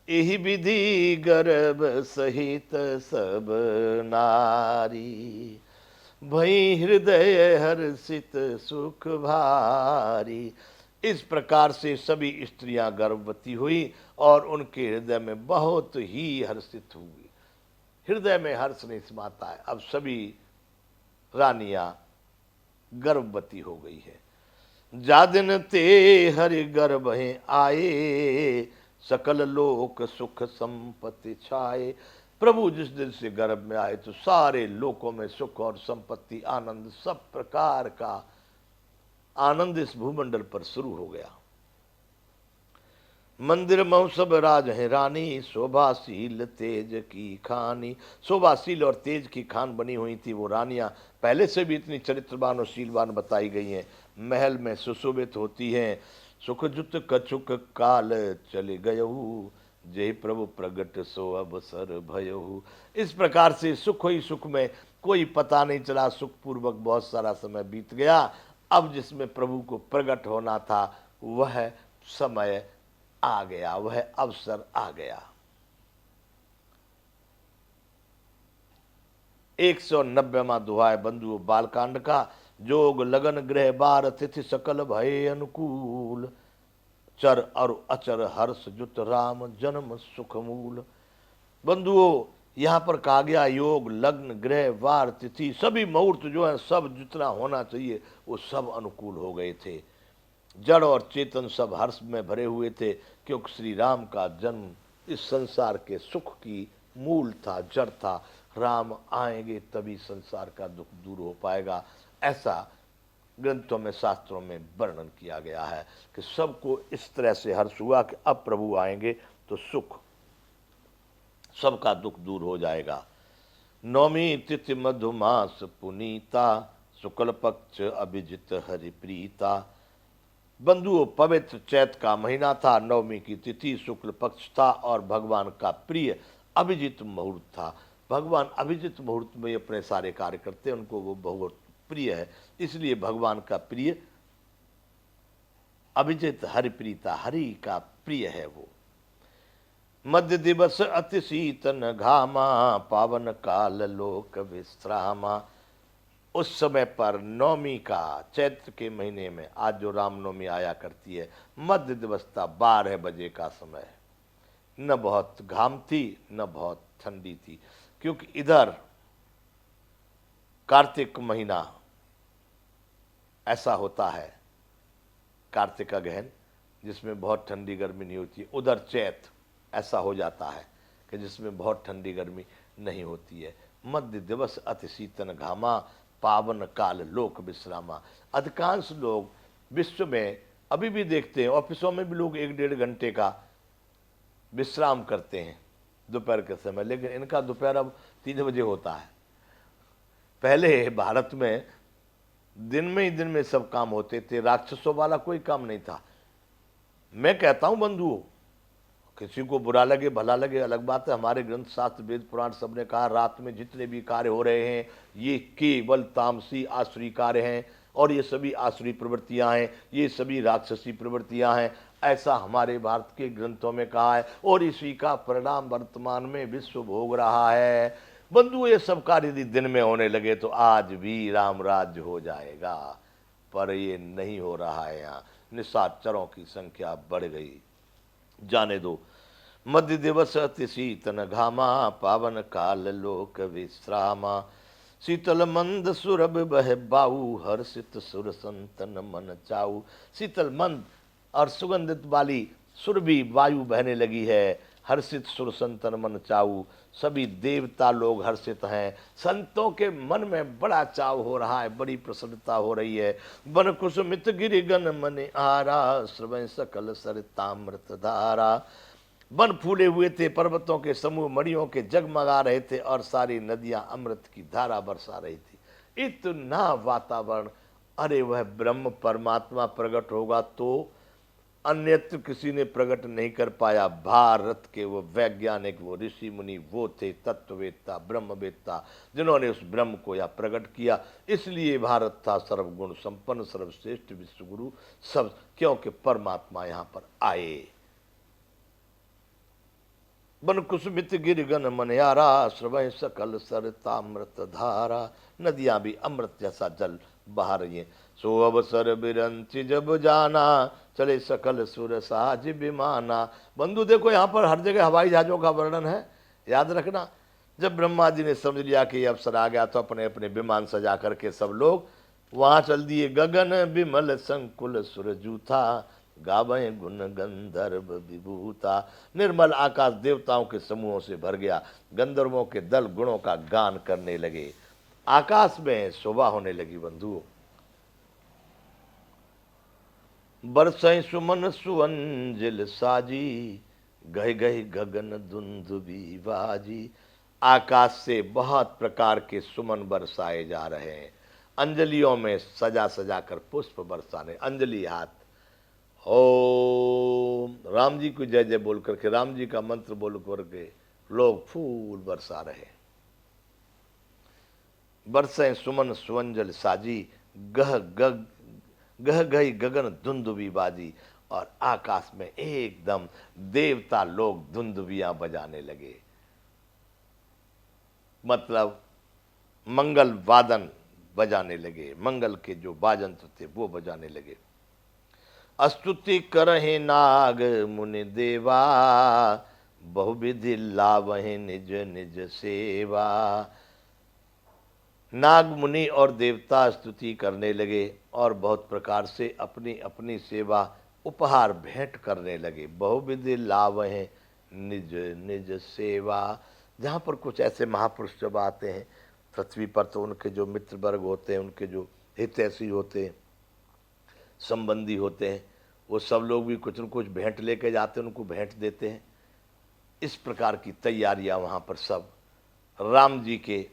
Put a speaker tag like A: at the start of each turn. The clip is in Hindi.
A: एहि विधि गर्भ सहित सब नारी, भई हृदय हर्षित सुख भारी। इस प्रकार से सभी स्त्रियां गर्भवती हुई और उनके हृदय में बहुत ही हर्षित हुई। हृदय में हर्ष नहीं समाता है। अब सभी रानियां गर्भवती हो गई है। जा दिन ते हरि गर्भ आए, सकल लोक सुख संपत्ति छाए। प्रभु जिस दिन से गर्भ में आए तो सारे लोकों में सुख और संपत्ति, आनंद, सब प्रकार का आनंद इस भूमंडल पर शुरू हो गया। मंदिर मऊ सब राज है रानी, शोभाशील तेज की खानी। शोभाशील और तेज की खान बनी हुई थी वो रानियां, पहले से भी इतनी चरित्रवान और शीलवान बताई गई हैं। महल में सुशोभित होती हैं। सुख जुत कछुक काल चले गयहु, जय प्रभु प्रगट सो अवसर भयहु। इस प्रकार से सुख ही सुख में कोई पता नहीं चला, सुखपूर्वक बहुत सारा समय बीत गया। अब जिसमें प्रभु को प्रकट होना था वह समय आ गया, वह अवसर आ गया। 190वां दोहा है बंधुओं बालकांड का। जोग लगन ग्रह बार तिथि सकल भय अनुकूल, चर और अचर हर्ष जुत राम जन्म सुख मूल। बंधुओं यहाँ पर कहा गया योग लग्न ग्रह वार तिथि सभी मुहूर्त जो है सब जितना होना चाहिए वो सब अनुकूल हो गए थे। जड़ और चेतन सब हर्ष में भरे हुए थे, क्योंकि श्री राम का जन्म इस संसार के सुख की मूल था, जड़ था। राम आएंगे तभी संसार का दुख दूर हो पाएगा, ऐसा ग्रंथों में शास्त्रों में वर्णन किया गया है कि सबको इस तरह से हर्ष हुआ कि अब प्रभु आएंगे तो सुख, सबका दुख दूर हो जाएगा। नौमी तिथि मधुमास पुनीता, शुक्ल पक्ष अभिजित हरिप्रीता। बंधुओं पवित्र चैत का महीना था, नवमी की तिथि शुक्ल पक्ष था और भगवान का प्रिय अभिजित मुहूर्त था। भगवान अभिजित मुहूर्त में अपने सारे कार्य करते हैं, उनको वो बहुत प्रिय है, इसलिए भगवान का प्रिय अभिजित हरिप्रीता, हरि का प्रिय है वो। मध्य दिवस अति शीतन घामा, पावन काल लोक विश्रामा। उस समय पर नवमी का चैत्र के महीने में आज जो रामनवमी आया करती है, मध्य दिवस था, 12 बजे का समय। न बहुत घाम थी न बहुत ठंडी थी, क्योंकि इधर कार्तिक महीना ऐसा होता है, कार्तिक का गहन, जिसमें बहुत ठंडी गर्मी नहीं होती। उधर चैत ऐसा हो जाता है कि जिसमें बहुत ठंडी गर्मी नहीं होती है। मध्य दिवस अति शीतन घामा, पावन काल लोक विश्रामा। अधिकांश लोग विश्व में अभी भी देखते हैं, ऑफिसों में भी लोग 1-1.5 घंटे का विश्राम करते हैं दोपहर के समय, लेकिन इनका दोपहर अब 3 बजे होता है। पहले भारत में दिन में ही दिन में सब काम होते थे, राक्षसों वाला कोई काम नहीं था। मैं कहता हूं बंधुओं, किसी को बुरा लगे भला लगे अलग बात है, हमारे ग्रंथ शास्त्र वेद पुराण सब ने कहा रात में जितने भी कार्य हो रहे हैं ये केवल तामसी आसुरी कार्य हैं, और ये सभी आसुरी प्रवृत्तियां हैं, ये सभी राक्षसी प्रवृत्तियां हैं, ऐसा हमारे भारत के ग्रंथों में कहा है, और इसी का परिणाम वर्तमान में विश्व भोग रहा है। बंधु ये सब कार्य यदि दिन में होने लगे तो आज भी राम राज्य हो जाएगा, पर ये नहीं हो रहा है। यहाँ निशाचरों की संख्या बढ़ गई, जाने दो। मध्य दिवस अति शीतन घामा, पावन काल लोक विश्रामा। शीतल मंद सुरभ बह बाऊ, हर्षित सुर संतन मन चाऊ। शीतल मंद और सुगंधित वाली सुरभि वायु बहने लगी है, हर्षित सुर संतन मन चाऊ। सभी देवता लोग हर्षित हैं, संतों के मन में बड़ा चाव हो रहा है, बड़ी प्रसन्नता हो रही है। वन कुसुमित गिरिगन मन आरा, श्रवण सकल सरितामृत धारा। वन फूले हुए थे, पर्वतों के समूह मणियों के जगमगा रहे थे, और सारी नदियां अमृत की धारा बरसा रही थी। इतना वातावरण, अरे वह ब्रह्म परमात्मा प्रकट होगा तो अन्यत्र किसी ने प्रकट नहीं कर पाया। भारत के वो वैज्ञानिक, वो ऋषि मुनि, वो थे तत्ववेत्ता ब्रह्मवेत्ता, जिन्होंने उस ब्रह्म को या प्रकट किया। इसलिए भारत था सर्वगुण संपन्न सर्वश्रेष्ठ विश्वगुरु सब, क्योंकि परमात्मा यहाँ पर आए। बन कुसुमित गिरगन मनयारा, श्रवय सकल सरतामृत धारा। नदियां भी अमृत जैसा जल बहा रही हैं। सो अवसर बिरंचि जब जाना, चले सकल सुर साज विमाना। बंधु देखो यहाँ पर हर जगह हवाई जहाजों का वर्णन है, याद रखना। जब ब्रह्मा जी ने समझ लिया कि ये अवसर आ गया तो अपने अपने विमान सजा करके सब लोग वहां चल दिए। गगन विमल संकुल सुर जूथा, गावे गुण गंधर्व विभूता। निर्मल आकाश देवताओं के समूहों से भर गया, गंधर्वों के दल गुणों का गान करने लगे, आकाश में शोभा होने लगी। बंधुओं, बरसै सुमन सुअंजल साजी, गह गह गगन धुंधुबी बाजी। आकाश से बहुत प्रकार के सुमन बरसाए जा रहे हैं, अंजलियों में सजा सजा कर पुष्प बरसाने, अंजलि हाथ। ओम राम जी को जय जय बोल करके, राम जी का मंत्र बोल करके लोग फूल बरसा रहे। बरसें सुमन सुअंजल साजी, गह गग गह गई गगन धुंधुबी बाजी। और आकाश में एकदम देवता लोग धुंधुबियां बजाने लगे, मतलब मंगल वादन बजाने लगे, मंगल के जो वाजंत्र थे वो बजाने लगे। स्तुति करहे नाग मुनि देवा, बहुविधि लावहे निज निज सेवा। नाग मुनि और देवता स्तुति करने लगे और बहुत प्रकार से अपनी अपनी सेवा उपहार भेंट करने लगे। बहुविधि लावहे निज निज सेवा। जहाँ पर कुछ ऐसे महापुरुष जब आते हैं पृथ्वी पर, तो उनके जो मित्र वर्ग होते हैं, उनके जो हितैषी होते हैं, संबंधी होते हैं, वो सब लोग भी कुछ न कुछ भेंट लेके जाते हैं, उनको भेंट देते हैं। इस प्रकार की तैयारियां वहाँ पर सब राम जी के